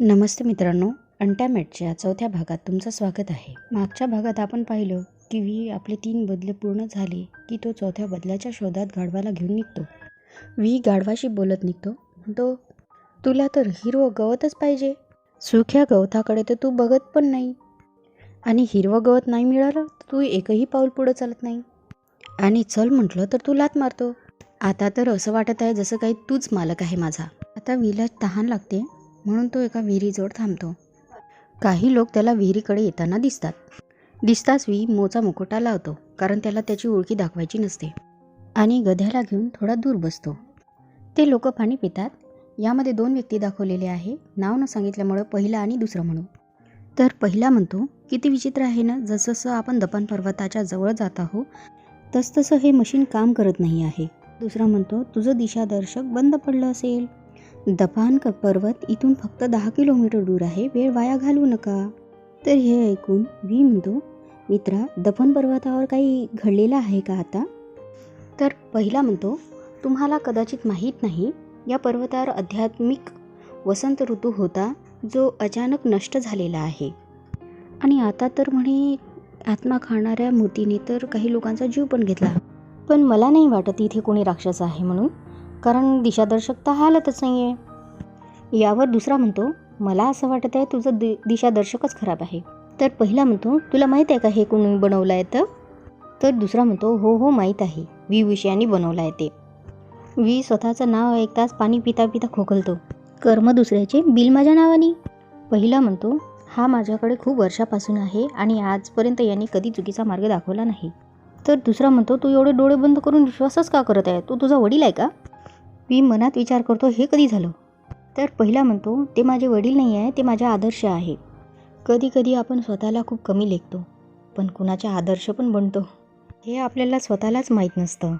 नमस्ते मित्रांनो, अंटामॅटच्या चौथ्या भागात तुमचं स्वागत आहे. मागच्या भागात आपण पाहिलं की व्ही आपले 3 बदले पूर्ण झाले की तो चौथ्या बदल्याच्या शोधात गाढवाला घेऊन निघतो. व्ही गाढवाशी बोलत निघतो. म्हणतो, तुला तर हिरवं गवतच पाहिजे. सुक्या गवताकडे तर तू बघत पण नाही, आणि हिरवं गवत नाही मिळालं तर तू एकही पाऊल पुढं चालत नाही, आणि चल म्हटलं तर तू लाथ मारतो. आता तर असं वाटत आहे जसं काही तूच मालक आहे माझा. आता व्हीला तहान लागते म्हणून तो एका विहिरीजवळ थांबतो. काही लोक त्याला विहिरीकडे येताना दिसताच व्ही मोचा मुकोटा लावतो, कारण त्याला त्याची ओळखी दाखवायची नसते, आणि गध्याला घेऊन थोडा दूर बसतो. ते लोक पाणी पितात. यामध्ये 2 व्यक्ती दाखवलेले आहे, नाव न सांगितल्यामुळे पहिला आणि दुसरा म्हणून. तर पहिला म्हणतो, किती विचित्र आहे ना, जसं आपण दपान पर्वताच्या जवळ जात आहोत तसतसं हे मशीन काम करत नाही आहे. दुसरा म्हणतो, तुझं दिशादर्शक बंद पडलं असेल. दपान पर्वत इथून फक्त 10 किलोमीटर दूर आहे, वेळ वाया घालवू नका. तर हे ऐकून व्ही म्हणतो, मित्रा, दफन पर्वतावर काही घडलेलं आहे का आता? तर पहिला म्हणतो, तुम्हाला कदाचित माहीत नाही, या पर्वतावर आध्यात्मिक वसंत ऋतू होता जो अचानक नष्ट झालेला आहे, आणि आता तर म्हणे आत्मा खाणाऱ्या मूर्तीने तर काही लोकांचा जीव पण घेतला. पण मला नाही वाटत इथे कोणी राक्षस आहे म्हणून, कारण दिशादर्शक तर हालतच नाही आहे. यावर दुसरा म्हणतो, मला असं वाटत आहे तुझं दिशादर्शकच खराब आहे. तर पहिला म्हणतो, तुला माहीत आहे का हे कोणी बनवलं आहे? तर दुसरा म्हणतो, हो माहीत आहे, व्ही विषयाने बनवलं आहे ते. व्ही स्वतःचं नाव ऐकताच पाणी पिता पिता खोकलतो. कर्म दुसऱ्याचे, बिल माझ्या नावाने. पहिला म्हणतो, हा माझ्याकडे खूप वर्षापासून आहे आणि आजपर्यंत यांनी कधी चुकीचा मार्ग दाखवला नाही. तर दुसरा म्हणतो, तू एवढे डोळे बंद करून विश्वासच का करत आहे? तू तुझा वडील आहे का? व्ही मनात विचार करतो, हे कधी झालं? तर पहिला म्हणतो, ते माझे वडील नाही आहे, ते माझे आदर्श आहे. कधी कधी आपण स्वतःला खूप कमी लेखतो, पण कुणाचे आदर्श पण बनतो, हे आपल्याला स्वतःलाच माहीत नसतं.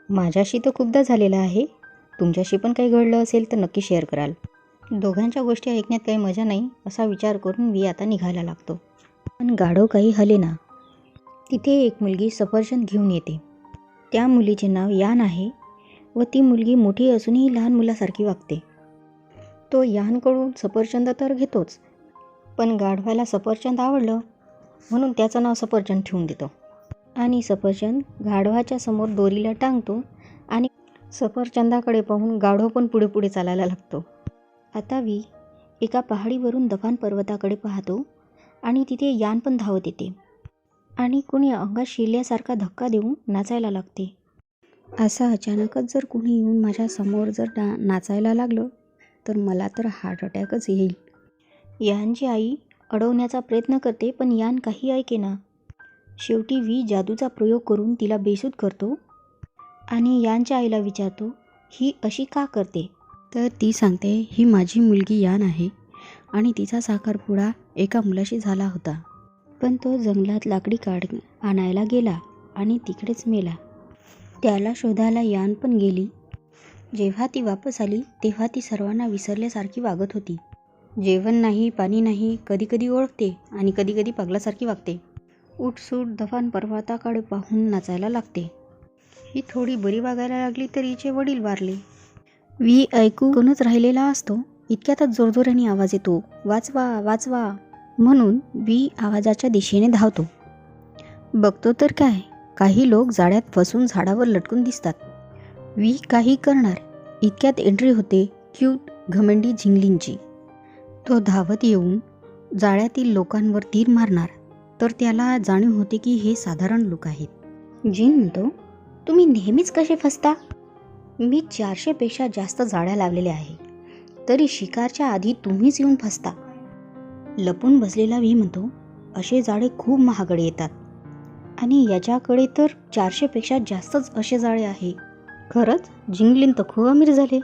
माझ्याशी तर खूपदा झालेलं आहे. तुमच्याशी पण काही घडलं असेल तर नक्की शेअर कराल. दोघांच्या गोष्टी ऐकण्यात काही मजा नाही असा विचार करून व्ही आता निघायला लागतो. पण गाढव काही हलेना. तिथे एक मुलगी सफरचंद घेऊन येते. त्या मुलीचे नाव यान आहे व ती मुलगी मोठी असूनही लहान मुलासारखी वागते. तो यानकडून सफरचंद तर घेतोच, पण गाढवाला सफरचंद आवडलं म्हणून त्याचं नाव सफरचंद ठेवून देतो, आणि सफरचंद गाढवाच्या समोर दोरीला टांगतो, आणि सफरचंदाकडे पाहून गाढव पण पुढे पुढे चालायला लागतो. आता व्ही एका पहाडीवरून दफान पर्वताकडे पाहतो, आणि तिथे यान पण धावत येते, आणि कोणी अंगात शिरल्यासारखा धक्का देऊन नाचायला लागते. असं अचानकच जर कोणी येऊन माझ्या समोर जर नाचायला लागलं तर मला तर हार्ट अटॅकच येईल. यानची आई अडवण्याचा प्रयत्न करते, पण यान काही ऐकेना. शेवटी व्ही जादूचा प्रयोग करून तिला बेशुद्ध करतो, आणि यानच्या आईला विचारतो, ही अशी का करते? तर ती सांगते, ही माझी मुलगी यान आहे, आणि तिचा साखरपुडा एका मुलाशी झाला होता, पण तो जंगलात लाकडी आणायला गेला आणि तिकडेच मेला. त्याला शोधायला यान पण गेली. जेव्हा ती वापस आली तेव्हा ती सर्वांना विसरल्यासारखी वागत होती. जेवण नाही, पाणी नाही, कधीकधी ओळखते आणि कधीकधी पागलासारखी वागते. उठसूट दफान पर्वताकडे पाहून नाचायला लागते. ही थोडी बरी वागायला लागली तर हिचे वडील वारले. व्ही ऐकूनच राहिलेला असतो. इतक्यातच जोरजोराने आवाज येतो, वाचवा वाचवा म्हणून. व्ही आवाजाच्या दिशेने धावतो. बघतो तर काय, काही लोक जाळ्यात फसून झाडावर लटकून दिसतात. व्ही काही करणार इतक्यात एंट्री होते क्यूट घमंडी झिंगलींची. तो धावत येऊन जाळ्यातील लोकांवर तीर मारणार, तर त्याला जाणीव होते की हे साधारण लोक आहेत. जिन म्हणतो, तुम्ही नेहमीच कसे फसता? मी 400 पेक्षा जास्त जाळ्या लावलेल्या आहे, तरी शिकारच्या आधी तुम्हीच येऊन फसता. लपून बसलेला व्ही म्हणतो, असे जाळे खूप महागडे येतात, आणि याच्याकडे तर 400 पेक्षा जास्तच असे जाळे आहे. खरंच? जिंगलीन तर खूप अमीर झाले.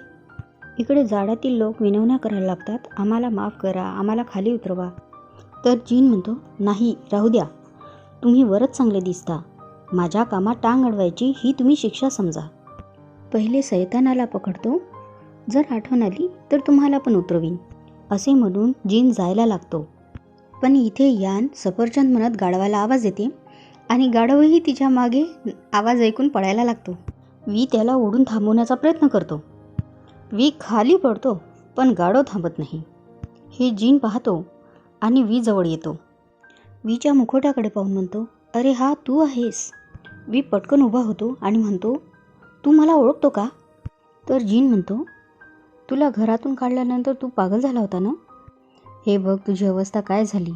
इकडे जाळ्यातील लोक विनवण्या करायला लागतात, आम्हाला माफ करा, आम्हाला खाली उतरवा. तर जिन म्हणतो, नाही राहू द्या, तुम्ही वरच चांगले दिसता, माझ्या कामात टांग अडवायची ही तुम्ही शिक्षा समजा. पहिले सैतानाला पकडतो, जर आठवण आली तर तुम्हाला पण उतरवीन, असे म्हणून जिन जायला लागतो. पण इथे यान सफरचंद म्हणत गाढवाला आवाज देते, आणि गाढवही तिच्या मागे आवाज ऐकून पळायला लागतो. व्ही त्याला ओढून थांबवण्याचा प्रयत्न करतो. व्ही खाली पडतो, पण गाढव थांबत नाही. हे जीन पाहतो आणि वी जवळ येतो. वीच्या मुखोट्याकडे पाहून म्हणतो, अरे हा तू आहेस. वी पटकन उभा होतो आणि म्हणतो, तू मला ओळखतो का? तर जीन म्हणतो, तुला घरातून काढल्यानंतर तू पागल झाला होता ना? हे बघ तुझी अवस्था काय झाली.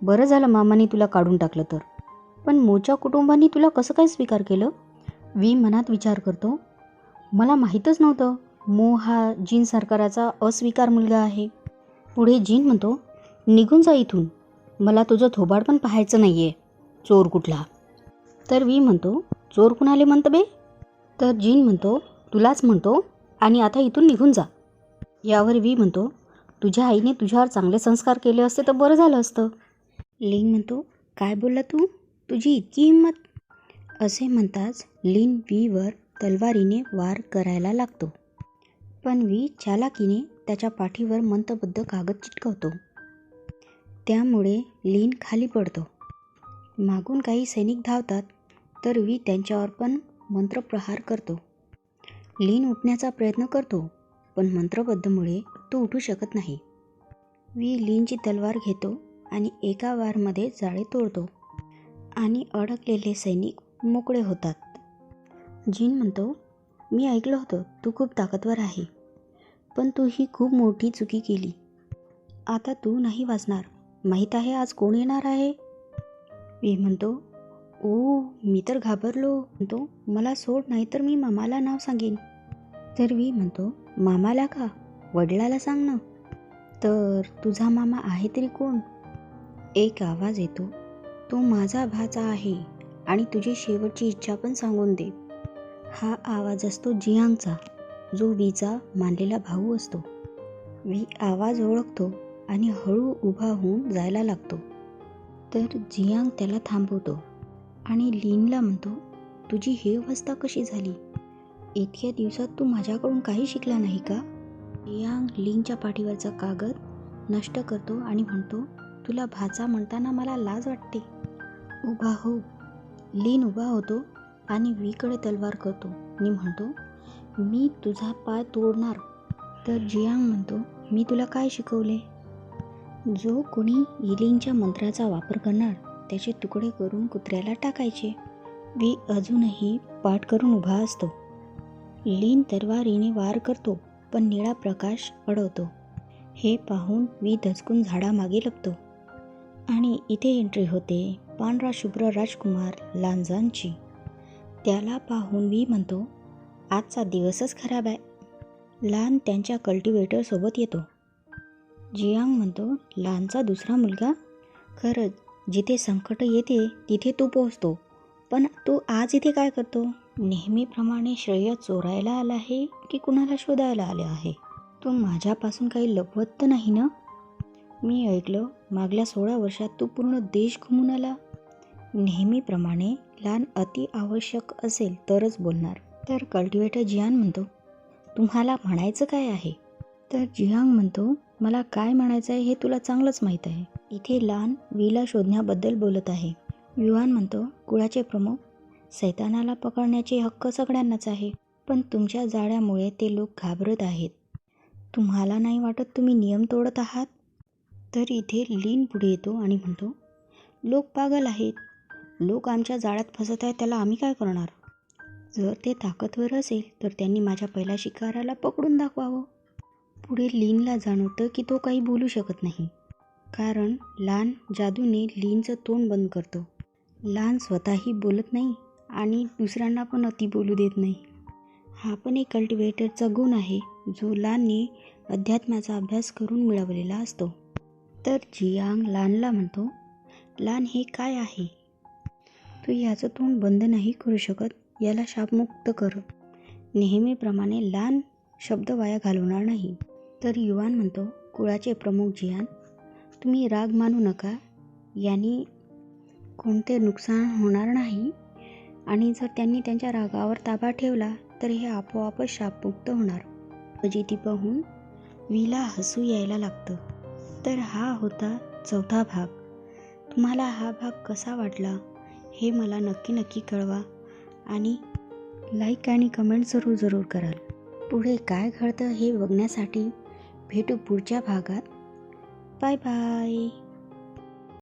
बरं झालं मामाने तुला काढून टाकलं तर. पण मोच्या कुटुंबाने तुला कसं काय स्वीकार केलं? वी मनात विचार करतो, मला माहीतच नव्हतं मो हा जीन सरकाराचा अस्वीकार मुलगा आहे. पुढे जीन म्हणतो, निघून जा इथून. मला तुझं थोबाड पण पाहायचं नाही आहे, चोर कुठला. तर वी म्हणतो, चोर कुणाले म्हणतं बे? तर जीन म्हणतो, तुलाच म्हणतो आणि आता इथून निघून जा. यावर वी म्हणतो, तुझ्या आईने तुझ्यावर चांगले संस्कार केले असते तर बरं झालं असतं. लिन म्हणतो, काय बोलला तू? तुझी इतकी हिंमत? असे म्हणताच लिन वीवर तलवारीने वार करायला लागतो. पण वी चालाकीने त्याच्या पाठीवर मंत्रबद्ध कागद चिटकवतो. त्यामुळे लिन खाली पडतो. मागून काही सैनिक धावतात तर वी त्यांच्यावर पण मंत्रप्रहार करतो. लिन उठण्याचा प्रयत्न करतो पण मंत्रबद्धमुळे तो उठू शकत नाही. वी लिनची तलवार घेतो आणि एका वारमध्ये जाळे तोडतो आणि अडकलेले सैनिक मोकळे होतात. जीन म्हणतो, मी ऐकलं होतं तू खूप ताकदवर आहे, पण तू ही खूप मोठी चुकी केली. आता तू नाही वाचणार. माहीत आहे आज कोण येणार आहे? वी म्हणतो, ओ मी तर घाबरलो. म्हणतो, मला सोड नाही तर मी मामाला नाव सांगेन. तर वी म्हणतो, मामाला का? वडिलाला सांग ना. तर तुझा मामा आहे तरी कोण? एक आवाज येतो, तो माझा भाचा आहे आणि तुझी शेवटची इच्छा पण सांगून दे. हा आवाज असतो जियांगचा, जो वीचा मानलेला भाऊ असतो. वी आवाज ओळखतो आणि हळू उभा होऊन जायला लागतो. तर जियांग त्याला थांबवतो आणि लिनला म्हणतो, तुझी ही अवस्था कशी झाली? इतक्या दिवसात तू माझ्याकडून काही शिकला नाही का? जियांग लिनच्या पाठीवरचा कागद नष्ट करतो आणि म्हणतो, तुला भाचा म्हणताना मला लाज वाटते. उभा हो. लिन उभा होतो आणि वीकडे तलवार करतो आणि म्हणतो, मी तुझा पाय तोडणार. तर जियांग म्हणतो, मी तुला काय शिकवले? जो कोणी इलिंगच्या मंत्राचा वापर करणार त्याचे तुकडे करून कुत्र्याला टाकायचे. वी अजूनही पाठ करून उभा असतो. लिन तलवारीने वार करतो पण निळा प्रकाश अडवतो. हे पाहून वी दचकून झाडामागे लपतो. आणि इथे एंट्री होते पांढरा शुभ्र राजकुमार लांजांची. त्याला पाहून वी म्हणतो, आजचा दिवसच खराब आहे. लान त्यांच्या कल्टिवेटरसोबत येतो. जियांग म्हणतो, लानचा दुसरा मुलगा? खरंच, जिथे संकट येते तिथे तो पोहोचतो. पण तो आज इथे काय करतो? नेहमीप्रमाणे श्रेय चोरायला आला आहे की कुणाला शोधायला आले आहे? तो माझ्यापासून काही लपवत तर नाही ना? मी ऐकलं मागल्या 16 वर्षात तू पूर्ण देश घुमून आला. नेहमीप्रमाणे लान अति आवश्यक असेल तरच बोलणार. तर कल्टिवेटर जियान म्हणतो, तुम्हाला म्हणायचं काय आहे? तर जियांग म्हणतो, मला काय म्हणायचं आहे हे तुला चांगलंच माहीत आहे. इथे लान वीला शोधण्याबद्दल बोलत आहे. युआन म्हणतो, कुळाचे प्रमुख, सैतानाला पकडण्याचे हक्क सगळ्यांनाच आहे, पण तुमच्या जाळ्यामुळे ते लोक घाबरत आहेत. तुम्हाला नाही वाटत तुम्ही नियम तोडत आहात? तर इथे लिन पुढे येतो आणि म्हणतो, लोक पागल आहेत. लोक आमच्या जाळ्यात फसत आहेत, त्याला आम्ही काय करणार? जर ते ताकदवर असेल तर त्यांनी माझ्या पहिल्या शिकाराला पकडून दाखवावं. पुढे लिनला जाणवतं की तो काही बोलू शकत नाही, कारण लान जादूने लिनचं तोंड बंद करतो. लान स्वतःही बोलत नाही आणि दुसऱ्यांना पण अति बोलू देत नाही. हा पण एक कल्टिवेटरचा गुण आहे जो लानने अध्यात्माचा अभ्यास करून मिळवलेला असतो. तर जियांग लानला म्हणतो, लान हे काय आहे? तू याचं तोंड बंद नाही करू शकत, याला शापमुक्त कर. नेहमीप्रमाणे लान शब्द वाया घालवणार नाही. तर युआन म्हणतो, कुळाचे प्रमुख जियान, तुम्ही राग मानू नका. यांनी कोणते नुकसान होणार नाही आणि जर त्यांनी त्यांच्या रागावर ताबा ठेवला तर हे आपोआपच शापमुक्त होणार. फजिती पाहून वीला हसू यायला लागतं. तर हा होता 4था भाग. तुम्हाला हा भाग कसा वाटला हे मला नक्की कळवा आणि लाईक आणि कमेंट जरूर कराल. पुढे काय घडतं हे बघण्यासाठी भेटू पुढच्या भागात. Bye bye.